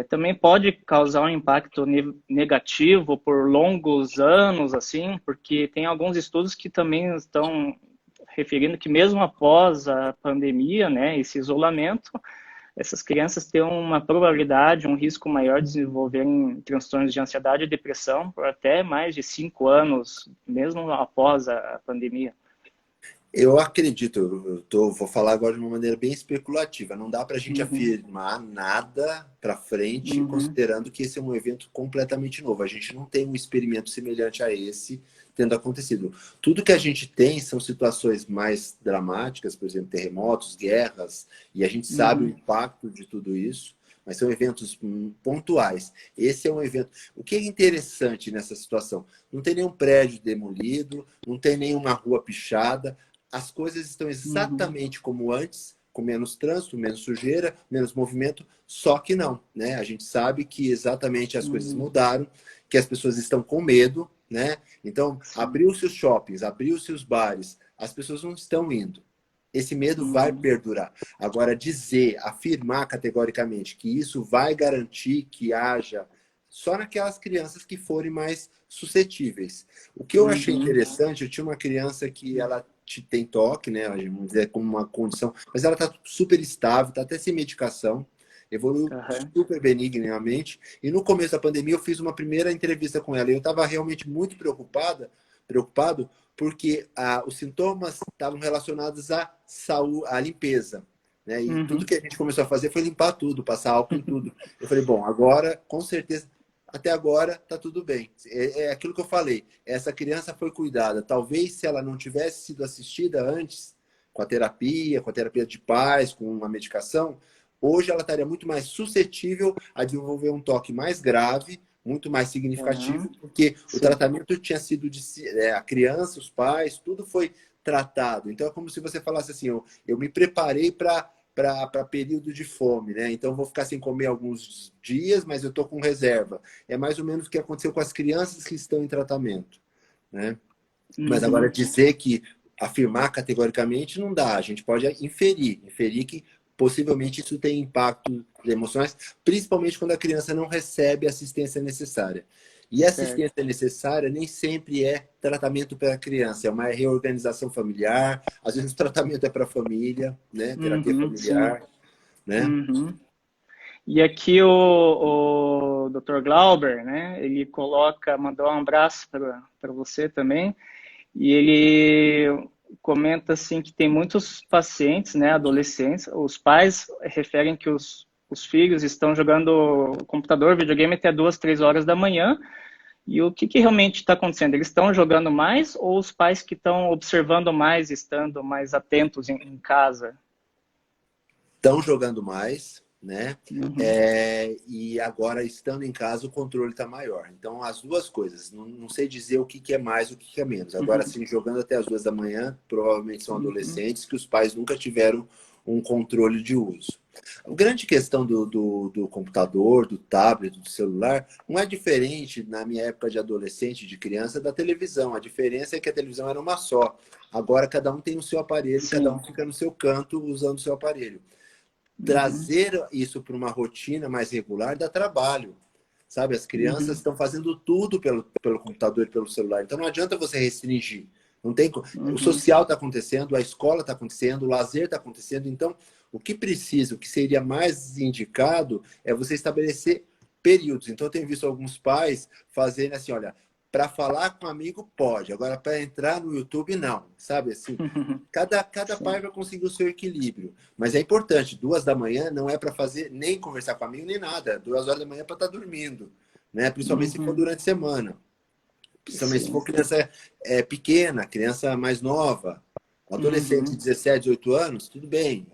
também pode causar um impacto negativo por longos anos, assim, porque tem alguns estudos que também estão referindo que mesmo após a pandemia, né, esse isolamento, essas crianças têm uma probabilidade, um risco maior de desenvolverem transtornos de ansiedade e depressão por até mais de 5 anos, mesmo após a pandemia. Eu acredito, vou falar agora de uma maneira bem especulativa. Não dá para a gente Uhum, afirmar nada para frente, uhum, considerando que esse é um evento completamente novo. A gente não tem um experimento semelhante a esse tendo acontecido. Tudo que a gente tem são situações mais dramáticas, por exemplo, terremotos, guerras, e a gente sabe o uhum, impacto de tudo isso, mas são eventos pontuais. Esse é um evento. O que é interessante nessa situação? Não tem nenhum prédio demolido, não tem nenhuma rua pichada, as coisas estão uhum, exatamente como antes, com menos trânsito, menos sujeira, menos movimento, só que não, né? A gente sabe que exatamente as coisas uhum, mudaram, que as pessoas estão com medo, né? Então, sim, abriu-se os shoppings, abriu-se os bares, as pessoas não estão indo. Esse medo vai uhum, perdurar. Agora, dizer, afirmar categoricamente que isso vai garantir que haja só naquelas crianças que forem mais suscetíveis. O que eu achei uhum, interessante, eu tinha uma criança que ela tem toque, né? Vamos dizer, como uma condição, mas ela está super estável, está até sem medicação, evoluiu aham, super benignamente. E no começo da pandemia eu fiz uma primeira entrevista com ela e eu estava realmente muito preocupado, porque os sintomas estavam relacionados à saúde, à limpeza. Né? E tudo uhum, que a gente começou a fazer foi limpar tudo, passar álcool em tudo. Eu falei, bom, agora, com certeza, até agora tá tudo bem. É aquilo que eu falei. Essa criança foi cuidada. Talvez se ela não tivesse sido assistida antes, com a terapia de paz, com uma medicação, hoje ela estaria muito mais suscetível a desenvolver um toque mais grave, muito mais significativo, aham, porque o sim, tratamento tinha sido a criança, os pais, tudo foi tratado. Então é como se você falasse assim, eu me preparei para período de fome, né? Então vou ficar sem comer alguns dias, mas eu estou com reserva. É mais ou menos o que aconteceu com as crianças que estão em tratamento, né? Mas agora uhum, dizer que afirmar categoricamente não dá. A gente pode inferir que possivelmente isso tem impacto emocionais, principalmente quando a criança não recebe a assistência necessária. E a certo, assistência necessária nem sempre é tratamento para a criança, é uma reorganização familiar, às vezes o tratamento é para a família, né? Terapia uhum, sim, familiar, né? uhum. E aqui o Dr. Glauber, né, ele mandou um abraço para você também, e ele comenta assim que tem muitos pacientes, né, adolescentes, os pais referem que os filhos estão jogando computador, videogame até 2, 3 horas da manhã, e o que realmente está acontecendo? Eles estão jogando mais ou os pais que estão observando mais, estando mais atentos em casa? Estão jogando mais, né? Uhum, E agora, estando em casa, o controle está maior. Então, as duas coisas. Não sei dizer o que é mais, o que é menos. Agora, uhum, sim, jogando até as 2 da manhã, provavelmente são uhum, adolescentes que os pais nunca tiveram um controle de uso. A grande questão do computador, do tablet, do celular, não é diferente na minha época de adolescente, de criança, da televisão. A diferença é que a televisão era uma só. Agora, cada um tem o seu aparelho, cada um sim, fica no seu canto usando o seu aparelho. uhum, Trazer isso para uma rotina mais regular dá trabalho. sabe? As crianças estão fazendo tudo pelo computador e pelo celular. Então não adianta você restringir. Não tem, o social está acontecendo, a escola está acontecendo, o lazer está acontecendo. Então, o que precisa, o que seria mais indicado é você estabelecer períodos. Então, eu tenho visto alguns pais fazendo assim, olha, para falar com um amigo pode, agora para entrar no YouTube não, sabe? Assim, cada pai vai conseguir o seu equilíbrio. Mas é importante, 2 da manhã não é para fazer nem conversar com amigo nem nada. 2 horas da manhã é para estar dormindo, né? Principalmente se for durante a semana. Principalmente se for criança pequena, criança mais nova, adolescente de 17, 18 anos, tudo bem,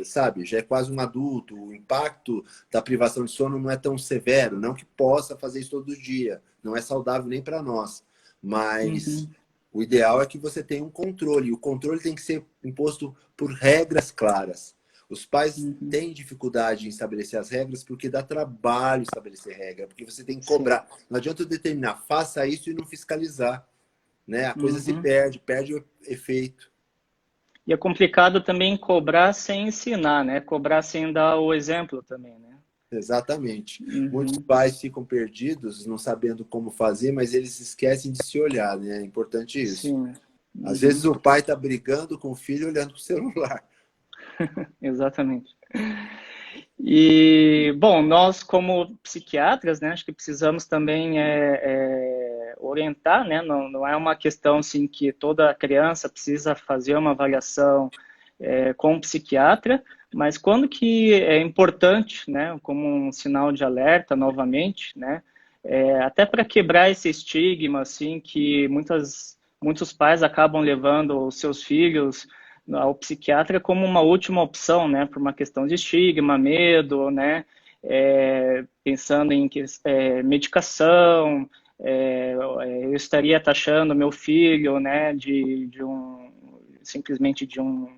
sabe? Já é quase um adulto. O impacto da privação de sono não é tão severo, não que possa fazer isso todo dia. Não é saudável nem para nós. Mas o ideal é que você tenha um controle. E o controle tem que ser imposto por regras claras. Os pais têm dificuldade em estabelecer as regras porque dá trabalho estabelecer regra, porque você tem que cobrar. Não adianta eu determinar, faça isso e não fiscalizar, né? A coisa se perde o efeito. E é complicado também cobrar sem ensinar, né? Cobrar sem dar o exemplo também, né? Exatamente. Muitos pais ficam perdidos, não sabendo como fazer, mas eles esquecem de se olhar, né? É importante isso. Sim. Às vezes o pai está brigando com o filho olhando para o celular. Exatamente. E, bom, nós como psiquiatras, né, acho que precisamos também orientar, né, não é uma questão assim que toda criança precisa fazer uma avaliação com um psiquiatra, mas quando que é importante, né, como um sinal de alerta novamente, né, até para quebrar esse estigma, assim, que muitos pais acabam levando os seus filhos ao psiquiatra como uma última opção, né, por uma questão de estigma, medo, né, pensando em medicação, eu estaria taxando meu filho, né, simplesmente de um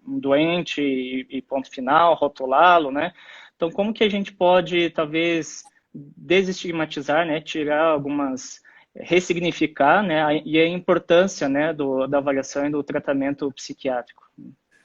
doente e ponto final, rotulá-lo, né? Então, como que a gente pode, talvez, desestigmatizar, né, tirar ressignificar, né, e a importância, né, da avaliação e do tratamento psiquiátrico?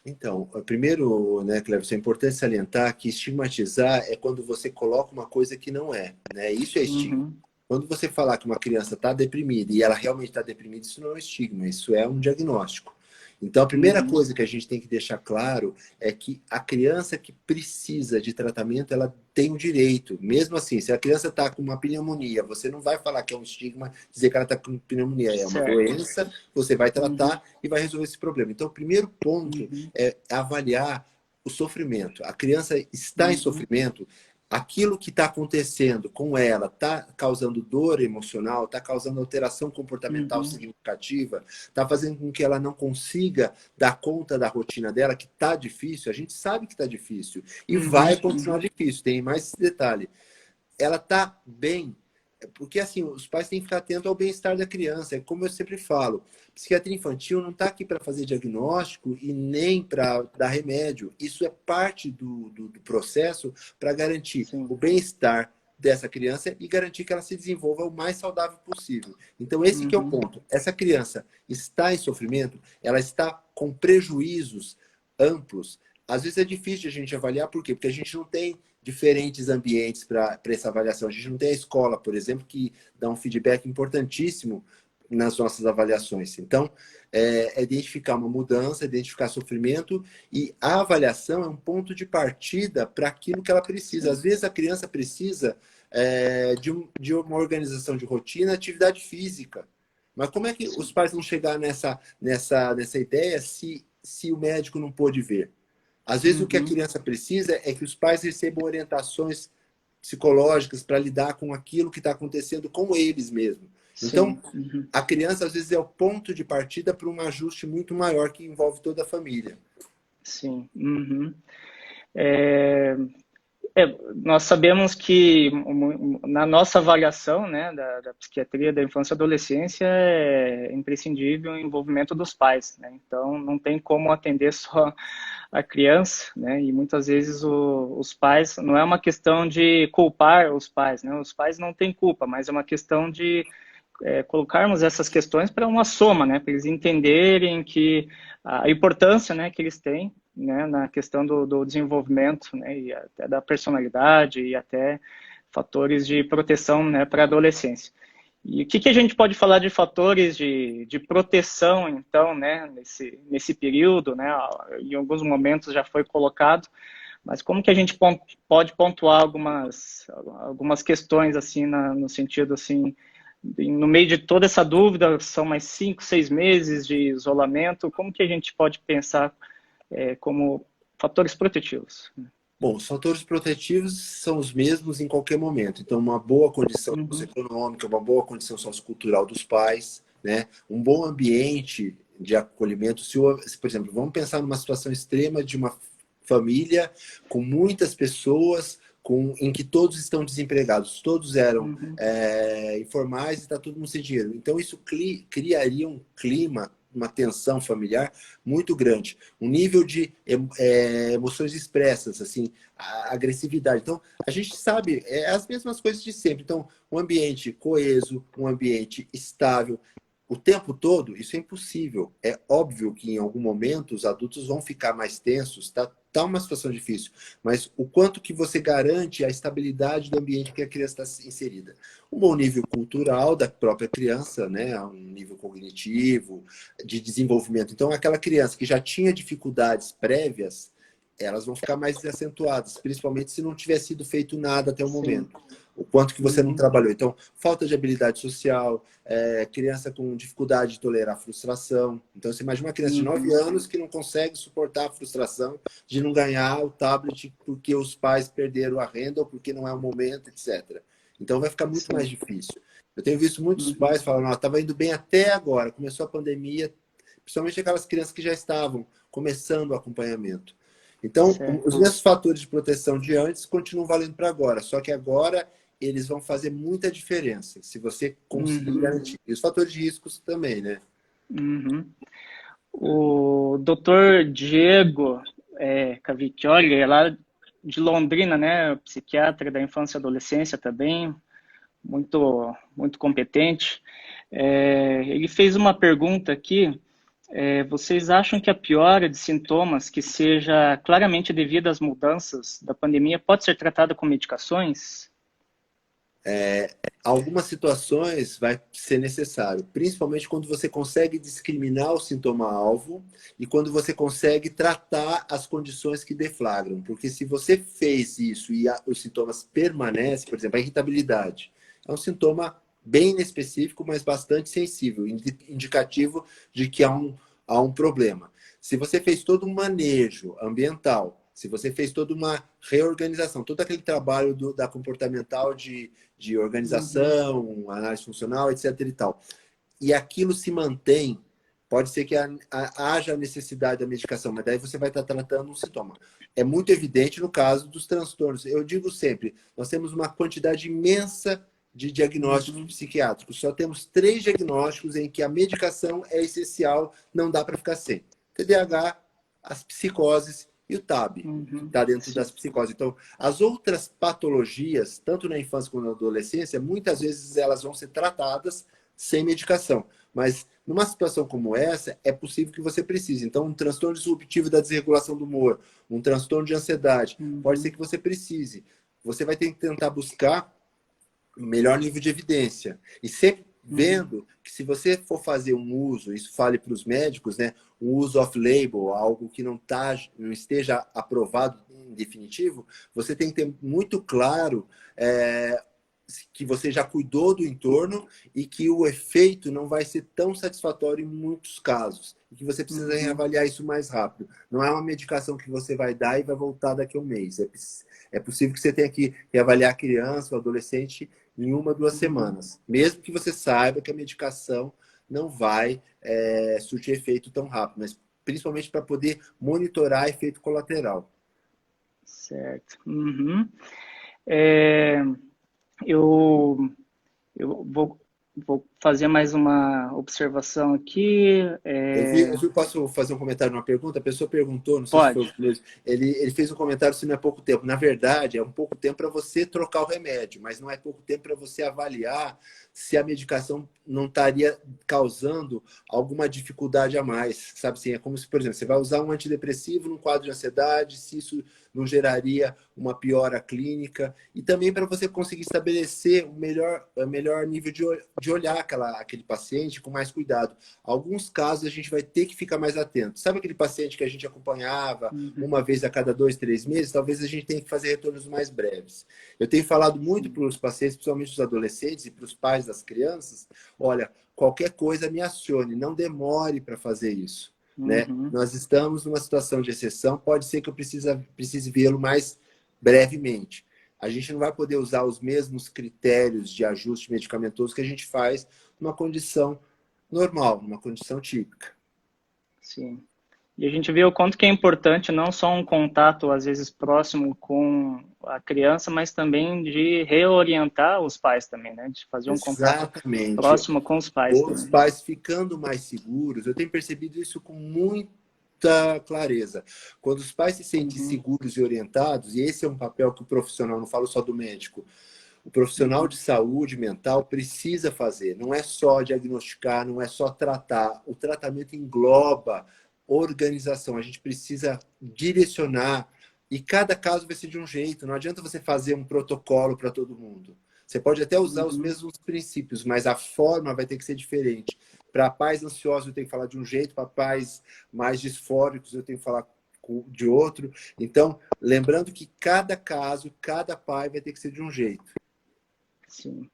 Então, primeiro, né, Cleverson, é importante salientar que estigmatizar é quando você coloca uma coisa que não é, né? Isso é estigma. Quando você falar que uma criança está deprimida e ela realmente está deprimida, isso não é um estigma, isso é um diagnóstico. Então, a primeira coisa que a gente tem que deixar claro é que a criança que precisa de tratamento, ela tem o direito. Mesmo assim, se a criança está com uma pneumonia, você não vai falar que é um estigma dizer que ela está com pneumonia. É uma doença, você vai tratar e vai resolver esse problema. Então, o primeiro ponto é avaliar o sofrimento. A criança está em sofrimento, aquilo que está acontecendo com ela está causando dor emocional, está causando alteração comportamental significativa, está fazendo com que ela não consiga dar conta da rotina dela, que está difícil, a gente sabe que está difícil, e vai continuar difícil, tem mais esse detalhe. Ela está bem, porque assim, os pais têm que ficar atentos ao bem-estar da criança. É como eu sempre falo, psiquiatria infantil não está aqui para fazer diagnóstico e nem para dar remédio. Isso é parte do processo para garantir o bem-estar dessa criança e garantir que ela se desenvolva o mais saudável possível. Então, esse que é o ponto. Essa criança está em sofrimento, ela está com prejuízos amplos. Às vezes é difícil a gente avaliar, por quê? Porque a gente não tem diferentes ambientes para essa avaliação. A gente não tem a escola, por exemplo, que dá um feedback importantíssimo nas nossas avaliações. Então, identificar uma mudança, identificar sofrimento, e a avaliação é um ponto de partida para aquilo que ela precisa. Às vezes a criança precisa de uma organização de rotina, atividade física. Mas como é que os pais vão chegar nessa ideia se o médico não pôde ver? Às vezes o que a criança precisa é que os pais recebam orientações psicológicas para lidar com aquilo que está acontecendo com eles mesmos. Então, a criança às vezes é o ponto de partida para um ajuste muito maior que envolve toda a família. Sim. Nós sabemos que na nossa avaliação, né, da psiquiatria da infância e adolescência é imprescindível o envolvimento dos pais, né? Então não tem como atender só a criança, né? E muitas vezes os pais, não é uma questão de culpar os pais, né? Os pais não têm culpa, mas é uma questão de colocarmos essas questões para uma soma, né? Para eles entenderem que a importância, né, que eles têm, né, na questão do desenvolvimento, né, e até da personalidade e até fatores de proteção, né, para a adolescência. E o que a gente pode falar de fatores de proteção, então, né, nesse período, né, em alguns momentos já foi colocado, mas como que a gente pode pontuar algumas questões, assim, no sentido, assim, no meio de toda essa dúvida, são mais 5, 6 meses de isolamento, como que a gente pode pensar como fatores protetivos? Bom, os fatores protetivos são os mesmos em qualquer momento. Então, uma boa condição Uhum. socioeconômica, uma boa condição sociocultural dos pais, né? Um bom ambiente de acolhimento. Por exemplo, vamos pensar numa situação extrema de uma família com muitas pessoas, em que todos estão desempregados, todos eram Uhum. informais e está todo mundo sem dinheiro. Então, isso criaria um clima, uma tensão familiar muito grande, um nível de emoções expressas, assim, a agressividade. Então, a gente sabe, as mesmas coisas de sempre. Então, um ambiente coeso, um ambiente estável, o tempo todo, isso é impossível. É óbvio que em algum momento os adultos vão ficar mais tensos, tá uma situação difícil, mas o quanto que você garante a estabilidade do ambiente que a criança está inserida. Um bom nível cultural da própria criança, né, um nível cognitivo, de desenvolvimento. Então, aquela criança que já tinha dificuldades prévias, elas vão ficar mais acentuadas, principalmente se não tiver sido feito nada até o Sim. momento. O quanto que você não Uhum. trabalhou. Então, falta de habilidade social, criança com dificuldade de tolerar frustração. Então, você imagina uma criança de 9 Uhum. anos que não consegue suportar a frustração de não ganhar o tablet porque os pais perderam a renda ou porque não é o momento, etc. Então, vai ficar muito mais Sim. difícil. Eu tenho visto muitos Uhum. pais falando, estava indo bem até agora, começou a pandemia, principalmente aquelas crianças que já estavam começando o acompanhamento. Então, os Certo. mesmos fatores de proteção de antes continuam valendo para agora, só que agora eles vão fazer muita diferença, se você conseguir Uhum. garantir. E os fatores de riscos também, né? Uhum. O doutor Diego Cavicchioli, é lá de Londrina, né, psiquiatra da infância e adolescência também, muito competente. Ele fez uma pergunta aqui. Vocês acham que a piora de sintomas que seja claramente devido às mudanças da pandemia pode ser tratada com medicações? Algumas situações vai ser necessário, principalmente quando você consegue discriminar o sintoma-alvo e quando você consegue tratar as condições que deflagram. Porque se você fez isso e os sintomas permanecem, por exemplo, a irritabilidade, é um sintoma bem inespecífico, mas bastante sensível, indicativo de que há um problema. Se você fez todo um manejo ambiental, se você fez toda uma reorganização, todo aquele trabalho da comportamental de Uhum. organização, análise funcional, etc. e tal, e aquilo se mantém, pode ser que haja necessidade da medicação, mas daí você vai estar tratando um sintoma. É muito evidente no caso dos transtornos. Eu digo sempre, nós temos uma quantidade imensa de diagnósticos Uhum. psiquiátricos. Só temos 3 diagnósticos em que a medicação é essencial, não dá para ficar sem. TDAH, as psicoses e o TAB, que Uhum. está dentro das Sim. psicoses. Então, as outras patologias, tanto na infância quanto na adolescência, muitas vezes elas vão ser tratadas sem medicação. Mas numa situação como essa, é possível que você precise. Então, um transtorno disruptivo da desregulação do humor, um transtorno de ansiedade, pode ser Uhum. que você precise. Você vai ter que tentar buscar melhor nível de evidência. E sempre Uhum. vendo que se você for fazer um uso, isso fale para os médicos, né, um uso off-label, algo que não esteja aprovado em definitivo, você tem que ter muito claro que você já cuidou do entorno e que o efeito não vai ser tão satisfatório em muitos casos. E que você precisa Uhum. reavaliar isso mais rápido. Não é uma medicação que você vai dar e vai voltar daqui a um mês. É possível que você tenha que reavaliar a criança ou adolescente em 1, 2 Uhum. semanas. Mesmo que você saiba que a medicação não vai surtir efeito tão rápido, mas principalmente para poder monitorar efeito colateral. Certo. Uhum. É, eu, eu vou fazer mais uma observação aqui. Posso fazer um comentário, uma pergunta? A pessoa perguntou, não sei se foi Pode. o mesmo, ele fez um comentário se não é pouco tempo. Na verdade, é um pouco tempo para você trocar o remédio, mas não é pouco tempo para você avaliar se a medicação não estaria causando alguma dificuldade a mais. Sabe assim, é como se, por exemplo, você vai usar um antidepressivo num quadro de ansiedade, se isso não geraria uma piora clínica, e também para você conseguir estabelecer o melhor nível de olhar aquele paciente com mais cuidado. Alguns casos a gente vai ter que ficar mais atento. Sabe aquele paciente que a gente acompanhava Uhum. uma vez a cada 2, 3 meses? Talvez a gente tenha que fazer retornos mais breves. Eu tenho falado muito Sim. para os pacientes, principalmente os adolescentes e para os pais das crianças, olha, qualquer coisa me acione, não demore para fazer isso. Né? Uhum. Nós estamos numa situação de exceção, pode ser que eu precise vê-lo mais brevemente. A gente não vai poder usar os mesmos critérios de ajuste medicamentoso que a gente faz numa condição normal, numa condição típica. Sim. E a gente vê o quanto que é importante não só um contato, às vezes, próximo com a criança, mas também de reorientar os pais também, né? De fazer um contato Exatamente. próximo com os pais Os também. pais ficando mais seguros, eu tenho percebido isso com muita clareza. Quando os pais se sentem Uhum. seguros e orientados, e esse é um papel que o profissional, não falo só do médico, o profissional Uhum. de saúde mental precisa fazer. Não é só diagnosticar, não é só tratar. O tratamento engloba organização. A gente precisa direcionar. E cada caso vai ser de um jeito. Não adianta você fazer um protocolo para todo mundo. Você pode até usar os Uhum. mesmos princípios, mas a forma vai ter que ser diferente. Para pais ansiosos, eu tenho que falar de um jeito. Para pais mais disfóricos, eu tenho que falar de outro. Então, lembrando que cada caso, cada pai vai ter que ser de um jeito. Sim.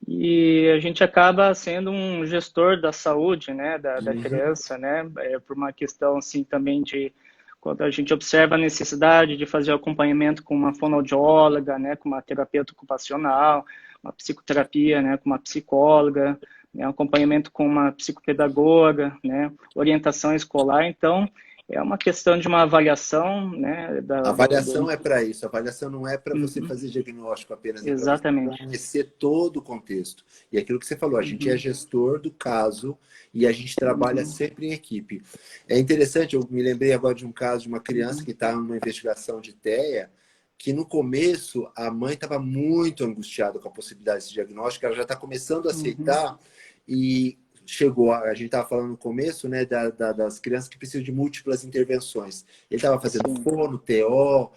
E a gente acaba sendo um gestor da saúde, né, da Uhum. criança, né, por uma questão assim também de quando a gente observa a necessidade de fazer o acompanhamento com uma fonoaudióloga, né, com uma terapeuta ocupacional, uma psicoterapia, né, com uma psicóloga, né, um acompanhamento com uma psicopedagoga, né, orientação escolar, então é uma questão de uma avaliação, né, A avaliação é para isso. A avaliação não é para você Uhum, fazer diagnóstico apenas, é para você exatamente. conhecer todo o contexto. E aquilo que você falou, a gente é Uhum, gestor do caso e a gente trabalha uhum, sempre em equipe. É interessante, eu me lembrei agora de um caso de uma criança uhum, que está numa investigação de TEA, que no começo a mãe estava muito angustiada com a possibilidade desse diagnóstico, ela já está começando a uhum, aceitar e chegou, a gente estava falando no começo, né, das crianças que precisam de múltiplas intervenções. Ele estava fazendo sim. fono, TO,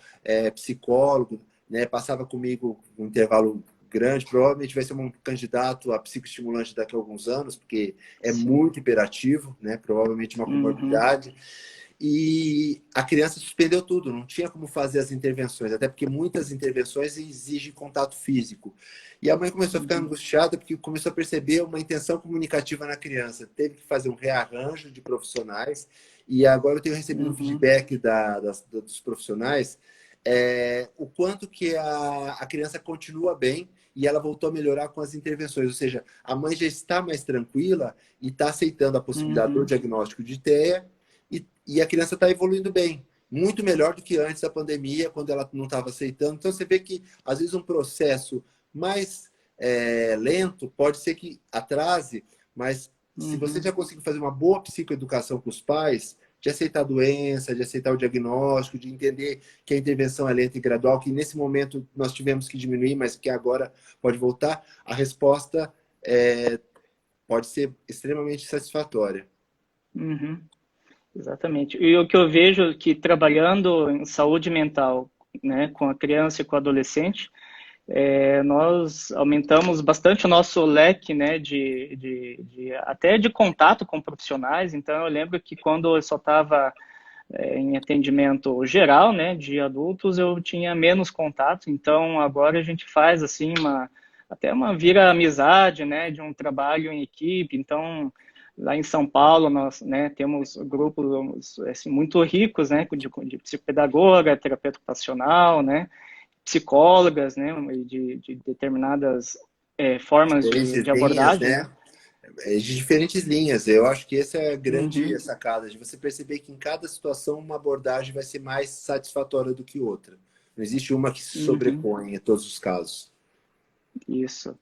psicólogo, né, passava comigo um intervalo grande, provavelmente vai ser um candidato a psicoestimulante daqui a alguns anos, porque é Sim. muito hiperativo, né, provavelmente uma Uhum. comorbidade. E a criança suspendeu tudo, não tinha como fazer as intervenções, até porque muitas intervenções exigem contato físico. E a mãe começou a ficar Uhum. angustiada porque começou a perceber uma intenção comunicativa na criança. Teve que fazer um rearranjo de profissionais. E agora eu tenho recebido um Uhum. feedback dos profissionais, o quanto que a criança continua bem e ela voltou a melhorar com as intervenções. Ou seja, a mãe já está mais tranquila e está aceitando a possibilidade do Uhum. diagnóstico de TEA e a criança está evoluindo bem. Muito melhor do que antes da pandemia, quando ela não estava aceitando. Então, você vê que, às vezes, um processo mais lento pode ser que atrase, mas se você Uhum. já conseguir fazer uma boa psicoeducação com os pais, de aceitar a doença, de aceitar o diagnóstico, de entender que a intervenção é lenta e gradual, que nesse momento nós tivemos que diminuir, mas que agora pode voltar, a resposta pode ser extremamente satisfatória. Uhum. Exatamente. E o que eu vejo que trabalhando em saúde mental, né, com a criança e com o adolescente, nós aumentamos bastante o nosso leque, né, até de contato com profissionais. Então, eu lembro que quando eu só estava em atendimento geral, né, de adultos, eu tinha menos contato. Então, agora a gente faz assim até uma vira amizade, né, de um trabalho em equipe. Então, lá em São Paulo nós, né, temos grupos assim, muito ricos, né, de psicopedagoga, terapeuta ocupacional, né, psicólogas, né, de determinadas formas Diferentes de linhas, abordagem, né. né? De diferentes linhas. Eu acho que essa é a grande Uhum, sacada, de você perceber que em cada situação uma abordagem vai ser mais satisfatória do que outra. Não existe uma que se uhum, sobrepõe em todos os casos. isso.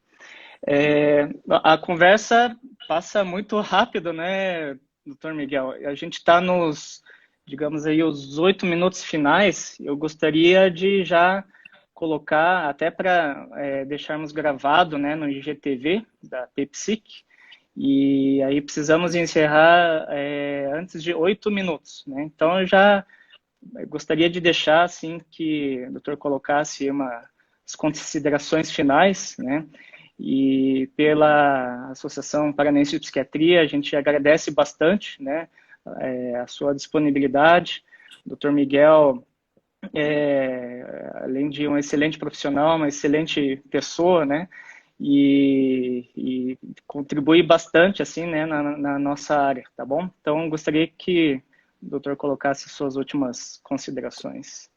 A conversa passa muito rápido, né, doutor Miguel? A gente está nos, digamos aí, os 8 minutos finais. Eu gostaria de já colocar, até para deixarmos gravado, né, no IGTV da PepsiC, e aí precisamos encerrar antes de 8 minutos, né? Então, eu já gostaria de deixar, assim, que o doutor colocasse as considerações finais, né? E pela Associação Paranense de Psiquiatria, a gente agradece bastante, né, a sua disponibilidade. O Dr. Miguel, além de um excelente profissional, uma excelente pessoa, né, e contribui bastante, assim, né, na nossa área, tá bom? Então, gostaria que o doutor colocasse suas últimas considerações.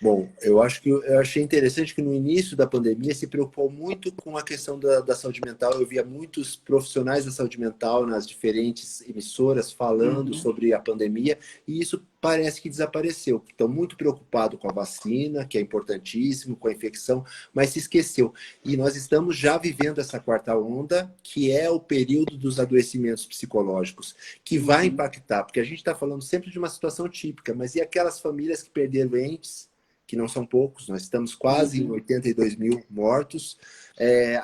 Bom, eu achei interessante que no início da pandemia se preocupou muito com a questão da saúde mental. Eu via muitos profissionais da saúde mental nas diferentes emissoras falando Uhum. sobre a pandemia, e isso parece que desapareceu. Estão muito preocupados com a vacina, que é importantíssimo, com a infecção, mas se esqueceu. E nós estamos já vivendo essa quarta onda, que é o período dos adoecimentos psicológicos, que vai Uhum. impactar, porque a gente está falando sempre de uma situação típica, mas e aquelas famílias que perderam entes, que não são poucos, nós estamos quase em Uhum. 82 mil mortos,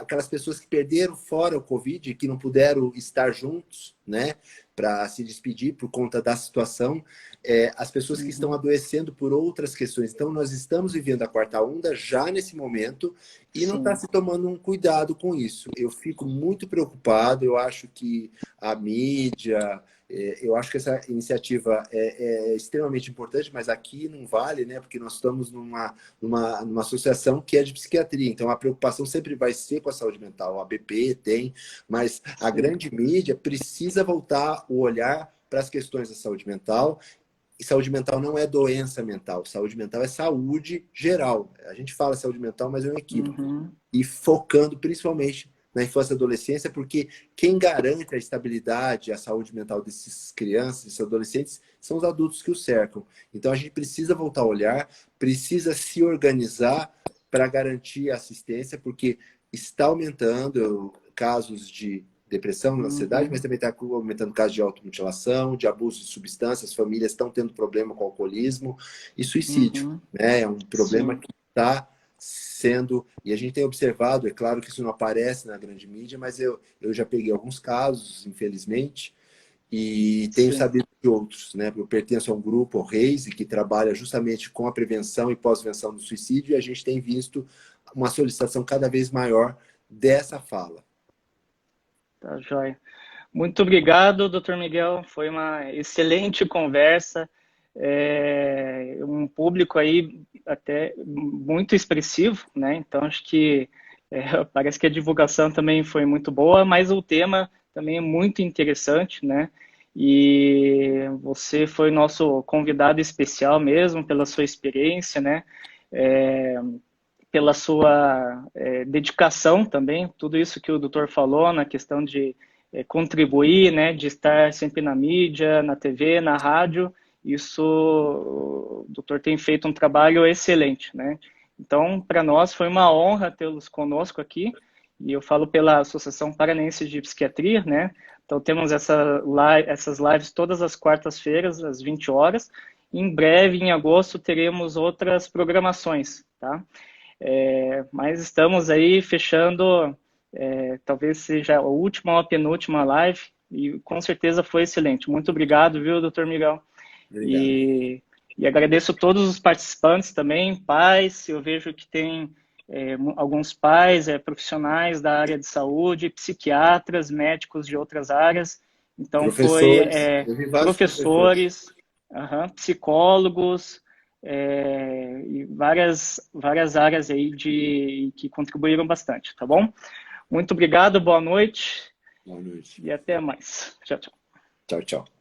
aquelas pessoas que perderam fora o Covid, que não puderam estar juntos, né, para se despedir por conta da situação, as pessoas que estão Uhum. adoecendo por outras questões. Então, nós estamos vivendo a quarta onda já nesse momento e não está Sim. se tomando um cuidado com isso. Eu fico muito preocupado, eu acho que a mídia, eu acho que essa iniciativa é extremamente importante, mas aqui não vale, né? Porque nós estamos numa associação que é de psiquiatria, então a preocupação sempre vai ser com a saúde mental. A BP tem, mas a Sim. grande mídia precisa voltar o olhar para as questões da saúde mental. E saúde mental não é doença mental, saúde mental é saúde geral. A gente fala saúde mental, mas é um equívoco. Uhum. E focando principalmente na infância e adolescência, porque quem garante a estabilidade, a saúde mental dessas crianças, desses adolescentes, são os adultos que os cercam. Então a gente precisa voltar a olhar, precisa se organizar para garantir a assistência, porque está aumentando casos de depressão, ansiedade, mas Uhum. também está aumentando casos de automutilação, de abuso de substâncias, famílias estão tendo problema com alcoolismo e suicídio, Uhum. né? É um problema Sim. que está sendo, e a gente tem observado, é claro que isso não aparece na grande mídia, mas eu já peguei alguns casos, infelizmente, e tenho Sim. sabido de outros, né? Eu pertenço a um grupo, o RAISE, que trabalha justamente com a prevenção e pós-venção do suicídio, e a gente tem visto uma solicitação cada vez maior dessa fala. Tá joia. Muito obrigado, doutor Miguel. Foi uma excelente conversa. Um público aí até muito expressivo, né? Então acho que parece que a divulgação também foi muito boa, mas o tema também é muito interessante, né? E você foi nosso convidado especial mesmo pela sua experiência, né? É, pela sua dedicação também, tudo isso que o doutor falou na questão de contribuir, né, de estar sempre na mídia, na TV, na rádio, isso o doutor tem feito um trabalho excelente, né? Então, para nós foi uma honra tê-los conosco aqui, e eu falo pela Associação Paranense de Psiquiatria, né? Então, temos essas lives todas as quartas-feiras, às 20 horas. Em breve, em agosto, teremos outras programações, tá? Mas estamos aí fechando, talvez seja a última ou a penúltima live, e com certeza foi excelente. Muito obrigado, viu, doutor Miguel? Obrigado. E agradeço a todos os participantes também, pais, eu vejo que tem alguns pais, profissionais da área de saúde, psiquiatras, médicos de outras áreas, então foi Professores, eu vi vários professores. professores, psicólogos, e várias áreas aí que contribuíram bastante, tá bom? Muito obrigado, boa noite Boa noite. e até mais. Tchau, tchau. Tchau, tchau.